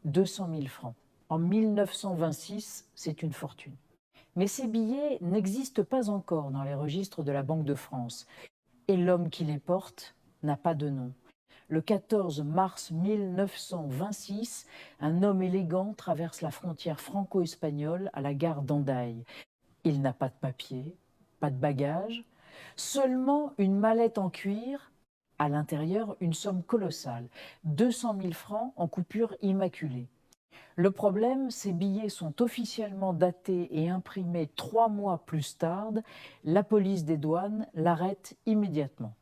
200 000 francs. En 1926, c'est une fortune. Mais ces billets n'existent pas encore dans les registres de la Banque de France. Et l'homme qui les porte n'a pas de nom. Le 14 mars 1926, un homme élégant traverse la frontière franco-espagnole à la gare d'Hendaye. Il n'a pas de papier, pas de bagages, seulement une mallette en cuir, à l'intérieur une somme colossale, 200 000 francs en coupure immaculée. Le problème, ces billets sont officiellement datés et imprimés 3 mois plus tard. La police des douanes l'arrête immédiatement.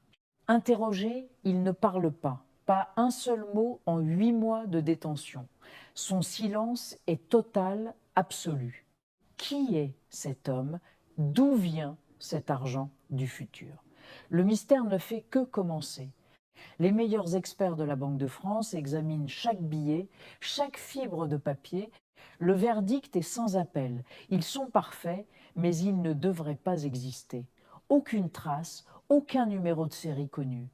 Interrogé, il ne parle pas un seul mot en 8 mois de détention. Son silence est total, absolu. Qui est cet homme? D'où vient cet argent du futur? Le mystère ne fait que commencer. Les meilleurs experts de la Banque de France examinent chaque billet, chaque fibre de papier. Le verdict est sans appel. Ils sont parfaits, mais ils ne devraient pas exister. Aucune trace, aucun numéro de série connu.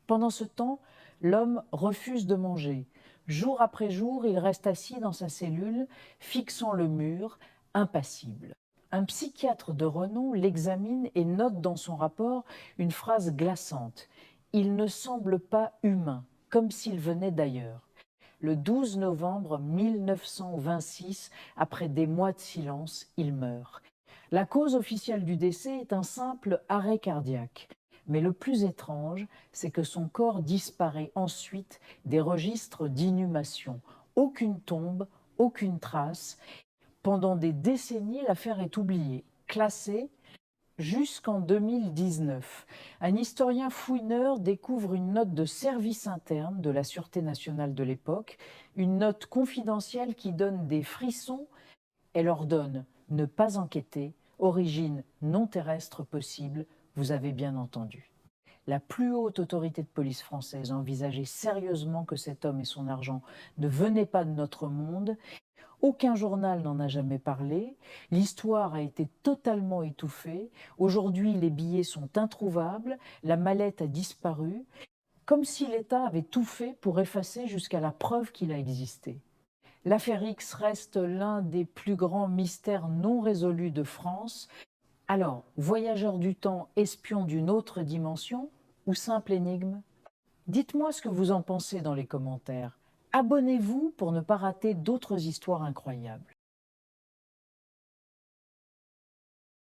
Pendant ce temps, l'homme refuse de manger. Jour après jour, il reste assis dans sa cellule, fixant le mur, impassible. Un psychiatre de renom l'examine et note dans son rapport une phrase glaçante. Il ne semble pas humain, comme s'il venait d'ailleurs. Le 12 novembre 1926, après des mois de silence, il meurt. La cause officielle du décès est un simple arrêt cardiaque. Mais le plus étrange, c'est que son corps disparaît ensuite des registres d'inhumation. Aucune tombe, aucune trace. Pendant des décennies, l'affaire est oubliée, classée, jusqu'en 2019. Un historien fouineur découvre une note de service interne de la Sûreté nationale de l'époque, une note confidentielle qui donne des frissons. Elle ordonne ne pas enquêter, origine non terrestre possible, vous avez bien entendu. La plus haute autorité de police française envisageait sérieusement que cet homme et son argent ne venaient pas de notre monde. Aucun journal n'en a jamais parlé. L'histoire a été totalement étouffée. Aujourd'hui, les billets sont introuvables. La mallette a disparu. Comme si l'État avait tout fait pour effacer jusqu'à la preuve qu'il a existé. L'affaire X reste l'un des plus grands mystères non résolus de France. Alors, voyageur du temps, espion d'une autre dimension ou simple énigme? Dites-moi ce que vous en pensez dans les commentaires. Abonnez-vous pour ne pas rater d'autres histoires incroyables.